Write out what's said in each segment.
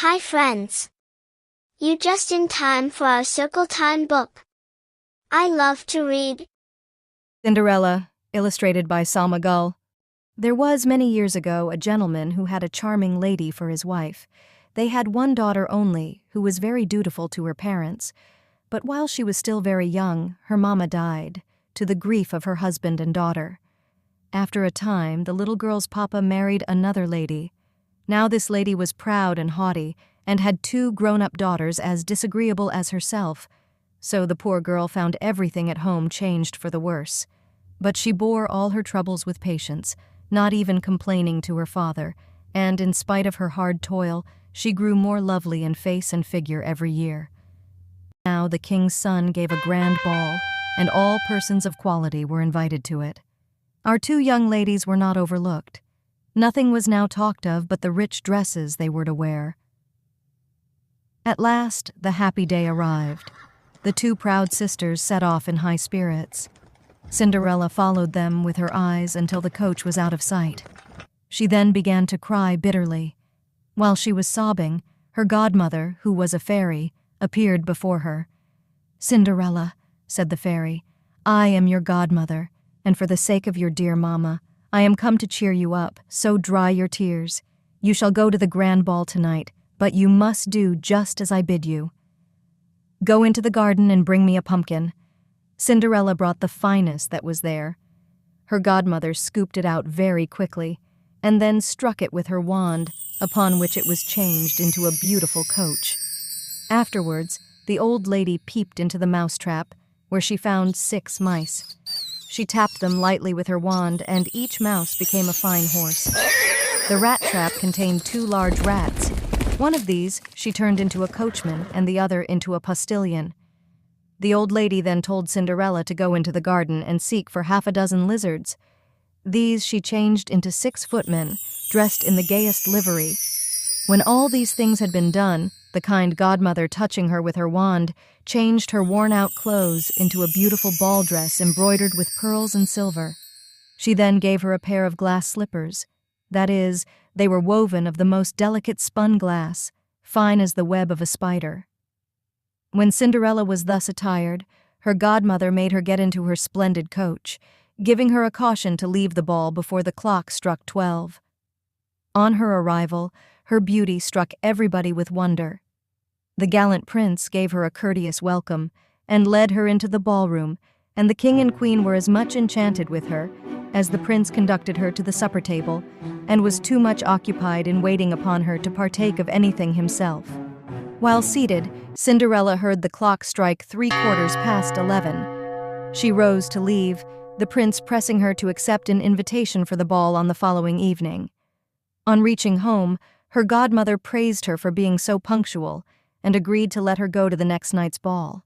Hi friends! You just in time for our Circle Time book. I love to read. Cinderella, illustrated by Salma Gull. There was many years ago a gentleman who had a charming lady for his wife. They had one daughter only, who was very dutiful to her parents. But while she was still very young, her mama died, to the grief of her husband and daughter. After a time, the little girl's papa married another lady. Now this lady was proud and haughty, and had two grown-up daughters as disagreeable as herself. So the poor girl found everything at home changed for the worse. But she bore all her troubles with patience, not even complaining to her father, and in spite of her hard toil, she grew more lovely in face and figure every year. Now the king's son gave a grand ball, and all persons of quality were invited to it. Our two young ladies were not overlooked. Nothing was now talked of but the rich dresses they were to wear. At last, the happy day arrived. The two proud sisters set off in high spirits. Cinderella followed them with her eyes until the coach was out of sight. She then began to cry bitterly. While she was sobbing, her godmother, who was a fairy, appeared before her. "Cinderella," said the fairy, "I am your godmother, and for the sake of your dear mamma, I am come to cheer you up, so dry your tears. You shall go to the grand ball tonight, but you must do just as I bid you. Go into the garden and bring me a pumpkin." Cinderella brought the finest that was there. Her godmother scooped it out very quickly, and then struck it with her wand, upon which it was changed into a beautiful coach. Afterwards, the old lady peeped into the mousetrap, where she found 6 mice. She tapped them lightly with her wand, and each mouse became a fine horse. The rat trap contained 2 large rats. One of these she turned into a coachman, and the other into a postilion. The old lady then told Cinderella to go into the garden and seek for 6 lizards. These she changed into 6 footmen, dressed in the gayest livery. When all these things had been done, the kind godmother, touching her with her wand, changed her worn-out clothes into a beautiful ball dress embroidered with pearls and silver. She then gave her a pair of glass slippers. That is, they were woven of the most delicate spun glass, fine as the web of a spider. When Cinderella was thus attired, her godmother made her get into her splendid coach, giving her a caution to leave the ball before the clock struck 12. On her arrival, her beauty struck everybody with wonder. The gallant prince gave her a courteous welcome and led her into the ballroom, and the king and queen were as much enchanted with her as the prince conducted her to the supper table and was too much occupied in waiting upon her to partake of anything himself. While seated, Cinderella heard the clock strike 11:15. She rose to leave, the prince pressing her to accept an invitation for the ball on the following evening. On reaching home, her godmother praised her for being so punctual and agreed to let her go to the next night's ball.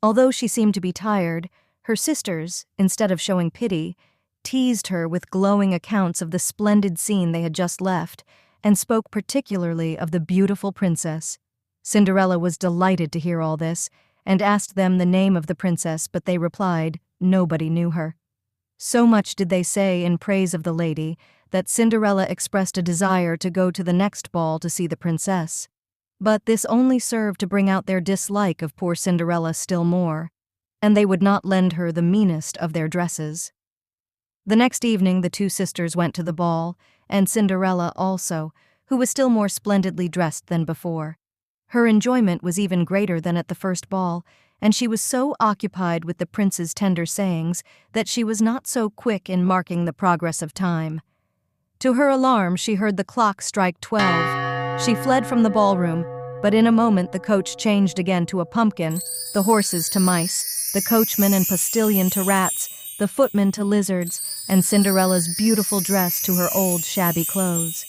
Although she seemed to be tired, her sisters, instead of showing pity, teased her with glowing accounts of the splendid scene they had just left, and spoke particularly of the beautiful princess. Cinderella was delighted to hear all this, and asked them the name of the princess, but they replied nobody knew her. So much did they say in praise of the lady that Cinderella expressed a desire to go to the next ball to see the princess. But this only served to bring out their dislike of poor Cinderella still more, and they would not lend her the meanest of their dresses. The next evening the 2 sisters went to the ball, and Cinderella also, who was still more splendidly dressed than before. Her enjoyment was even greater than at the first ball, and she was so occupied with the prince's tender sayings that she was not so quick in marking the progress of time. To her alarm, she heard the clock strike 12. She fled from the ballroom, but in a moment the coach changed again to a pumpkin, the horses to mice, the coachman and postilion to rats, the footmen to lizards, and Cinderella's beautiful dress to her old shabby clothes.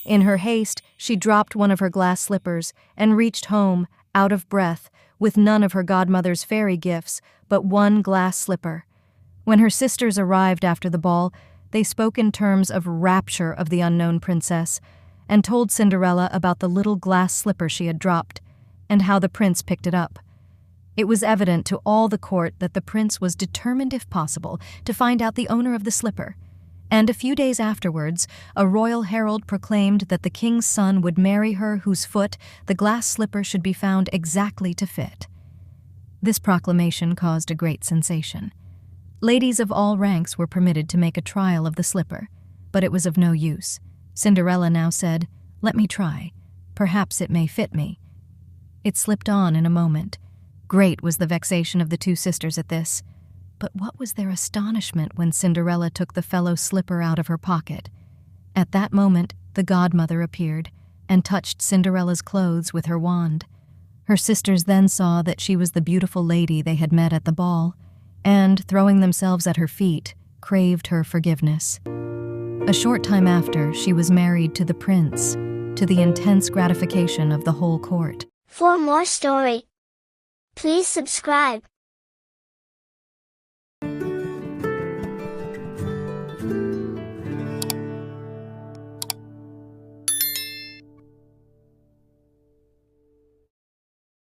In her haste, she dropped one of her glass slippers and reached home, out of breath, with none of her godmother's fairy gifts, but 1 glass slipper. When her sisters arrived after the ball, they spoke in terms of rapture of the unknown princess, and told Cinderella about the little glass slipper she had dropped, and how the prince picked it up. It was evident to all the court that the prince was determined, if possible, to find out the owner of the slipper, And a few days afterwards, a royal herald proclaimed that the king's son would marry her whose foot the glass slipper should be found exactly to fit. This proclamation caused a great sensation. Ladies of all ranks were permitted to make a trial of the slipper, but it was of no use. Cinderella now said, "Let me try. Perhaps it may fit me." It slipped on in a moment. Great was the vexation of the two sisters at this. But what was their astonishment when Cinderella took the fellow slipper out of her pocket. At that moment, the godmother appeared and touched Cinderella's clothes with her wand. Her sisters then saw that she was the beautiful lady they had met at the ball, and, throwing themselves at her feet, craved her forgiveness. A short time after, she was married to the prince, to the intense gratification of the whole court. For more story, please subscribe.